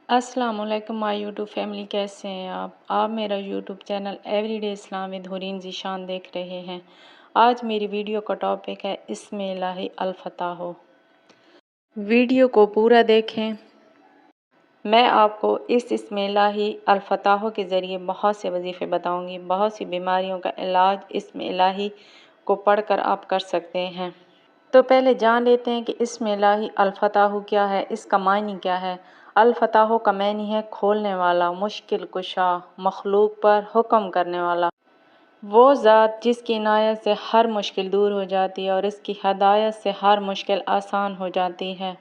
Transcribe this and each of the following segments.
अस्सलाम वालेकुम my YouTube family, कैसे हैं आप मेरा YouTube channel everyday Islam with Hureen Zeeshan देख रहे हैं। आज मेरी वीडियो का टॉपिक है इस्मे इलाही अल फताह। वीडियो को पूरा देखें। मैं आपको इस इस्मे इलाही अल फताह के ज़रिए बहुत से वजीफ़े बताऊंगी। बहुत सी बीमारियों का इलाज इस्मे इलाही को पढ़कर आप कर सकते हैं। तो पहले जान लेते हैं कि इस्मे इलाही अल फताह क्या है, इसका मायने क्या है। अल फताह का मायने है खोलने वाला, मुश्किल कुशा, मखलूक पर हुक्म करने वाला। वो ज़ात जिसकी इनायत से हर मुश्किल दूर हो जाती है और इसकी हदायत से हर मुश्किल आसान हो जाती है।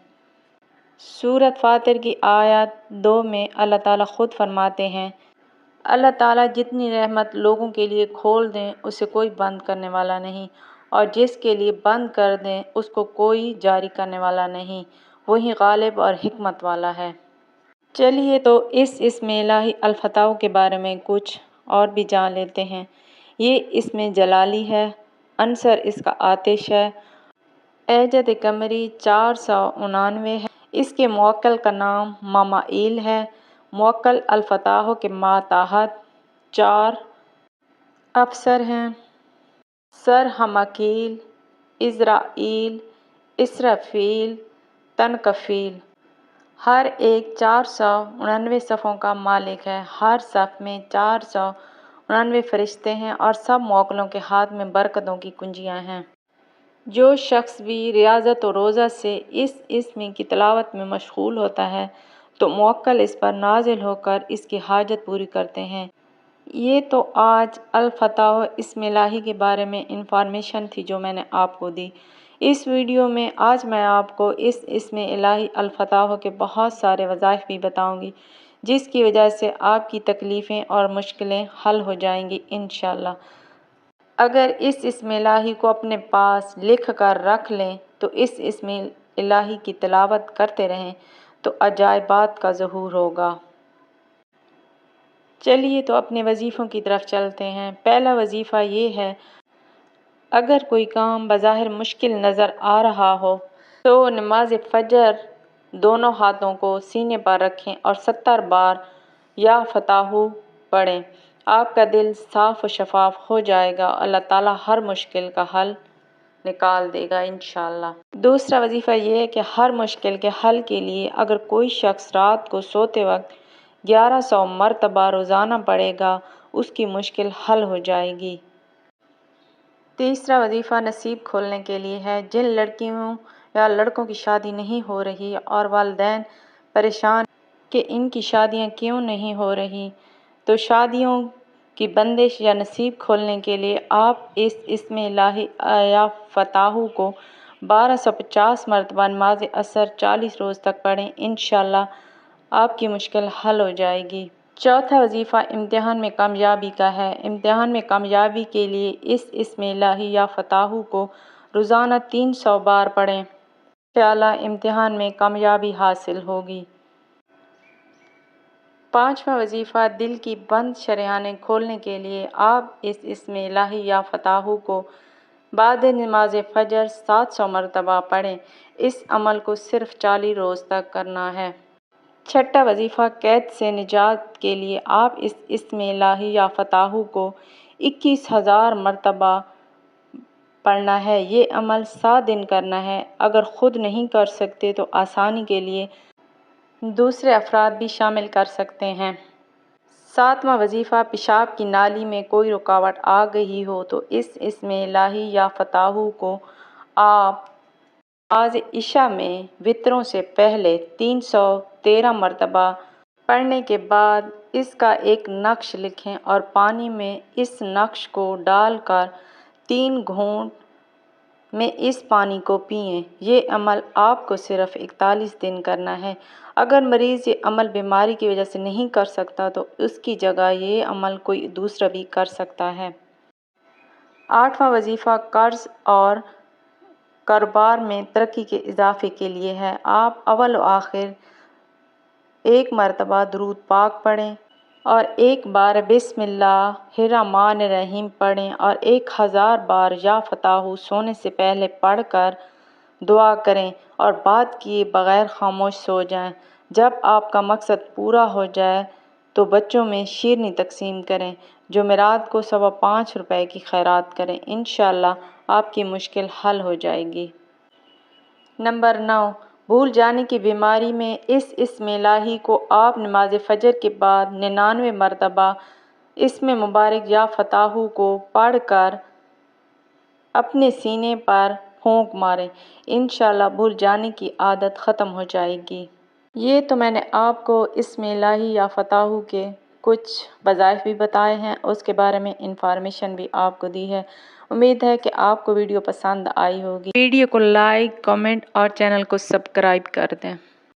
सूरत फातिर की आयत 2 में अल्लाह ताला खुद फरमाते हैं, अल्लाह ताला जितनी रहमत लोगों के लिए खोल दें उसे कोई बंद करने वाला नहीं, और जिसके लिए बंद कर दें उसको कोई जारी करने वाला नहीं। वही गालिब और हिकमत वाला है। चलिए तो इसमें इलाही अल फताह के बारे में कुछ और भी जान लेते हैं। ये इसमें जलाली है, अंसर इसका आतिश है, एजद कमरी 499 है। इसके मुअक्कल का नाम ममाइल है। मुअक्कल अल फताह के माताहत 4 अफसर हैं। सर हमकील, इज़राइल, इसराफील, तनकफील। हर एक 499 सफ़ों का मालिक है। हर सफ़ में 499 फरिश्ते हैं और सब मुअक्कलों के हाथ में बरकतों की कुंजियाँ हैं। जो शख्स भी रियाज़त और रोज़ा से इस इसम की तिलावत में मशगूल होता है तो मुअक्कल इस पर नाजिल होकर इसकी हाजत पूरी करते हैं। ये तो आज अल फताह इस्मे इलाही के बारे में इंफॉर्मेशन थी जो मैंने आपको दी। इस वीडियो में आज मैं आपको इस इस्मे इलाही अल फताह के बहुत सारे वज़ाइफ भी बताऊंगी, जिसकी वजह से आपकी तकलीफ़ें और मुश्किलें हल हो जाएंगी इंशाअल्लाह। अगर इस इस्मे इलाही को अपने पास लिख कर रख लें तो इस इस्मे इलाही की तिलावत करते रहें तो अजायबात का ज़हूर होगा। चलिए तो अपने वजीफ़ों की तरफ चलते हैं। पहला वजीफ़ा ये है, अगर कोई काम बज़ाहिर मुश्किल नज़र आ रहा हो तो नमाज फ़जर दोनों हाथों को सीने पर रखें और 70 बार या फताहू पढ़ें। आपका दिल साफ़ व शफ़ाफ़ हो जाएगा। अल्लाह ताला हर मुश्किल का हल निकाल देगा इंशाअल्लाह। दूसरा वजीफ़ा ये है कि हर मुश्किल के हल के लिए अगर कोई शख्स रात को सोते वक्त 1100 मरतबा रोज़ाना पढ़ेगा उसकी मुश्किल हल हो जाएगी। तीसरा वजीफ़ा नसीब खोलने के लिए है। जिन लड़कियों या लड़कों की शादी नहीं हो रही और वालिदैन परेशान कि इनकी शादियां क्यों नहीं हो रही, तो शादियों की बंदिश या नसीब खोलने के लिए आप इस इस्मे इलाही या फताहू को 1250 मरतबा नमाज असर 40 रोज़ तक पढ़ें। इंशाअल्लाह आपकी मुश्किल हल हो जाएगी। चौथा वजीफ़ा इम्तिहान में कामयाबी का है। इम्तिहान में कामयाबी के लिए इस इस्मे इलाही या फताहू को रोज़ाना 300 बार पढ़ें। इंशाअल्लाह इम्तिहान में कामयाबी हासिल होगी। पाँचवा वजीफ़ा दिल की बंद शरेआनें खोलने के लिए आप इस इस्मे इलाही या फताहू को बाद नमाज फ़जर 700 मरतबा पढ़ें। इस अमल को सिर्फ 40 रोज़ तक करना है। छठा वजीफ़ा कैद से निजात के लिए आप इस इस्मे इलाही या फताहू को 21,000 मरतबा पढ़ना है। ये अमल 7 दिन करना है। अगर ख़ुद नहीं कर सकते तो आसानी के लिए दूसरे अफराद भी शामिल कर सकते हैं। सातवां वजीफ़ा पेशाब की नाली में कोई रुकावट आ गई हो तो इस इस्मे इलाही या फताहू को आप आज इशा में वित्रों से पहले 313 मरतबा पढ़ने के बाद इसका एक नक्श लिखें और पानी में इस नक्श को डालकर 3 घूंट में इस पानी को पिएं। ये अमल आपको सिर्फ 41 दिन करना है। अगर मरीज़ ये अमल बीमारी की वजह से नहीं कर सकता तो उसकी जगह ये अमल कोई दूसरा भी कर सकता है। आठवां वजीफ़ा कर्ज़ और कारोबार में तरक्की के इजाफे के लिए है। आप अव्वल व आखिर 1 मरतबा दुरूद पाक पढ़ें और 1 बार बिस्मिल्लाहिर्रहमानिर्रहीम पढ़ें और 1000 बार या फताहू सोने से पहले पढ़कर दुआ करें और बात किए बगैर खामोश सो जाएं। جب آپ کا مقصد پورا ہو جائے تو بچوں میں شیرنی تقسیم کریں، جمعرات کو 5.25 روپے کی خیرات کریں، انشاءاللہ آپ کی مشکل حل ہو جائے گی۔ نمبر 9، بھول جانے کی بیماری میں اسم الہی کو آپ نماز فجر کے بعد 99 مرتبہ اسم مبارک یا فتح کو پڑھ کر اپنے سینے پر پھونک ماریں، انشاءاللہ بھول جانے کی عادت ختم ہو جائے گی۔ یہ تو میں نے آپ کو اسم الہی یا فتح کے کچھ وظائف بھی بتائے ہیں، اس کے بارے میں انفارمیشن بھی آپ کو دی ہے۔ امید ہے کہ آپ کو ویڈیو پسند آئی ہوگی۔ ویڈیو کو لائک، کمنٹ اور چینل کو سبسکرائب کر دیں۔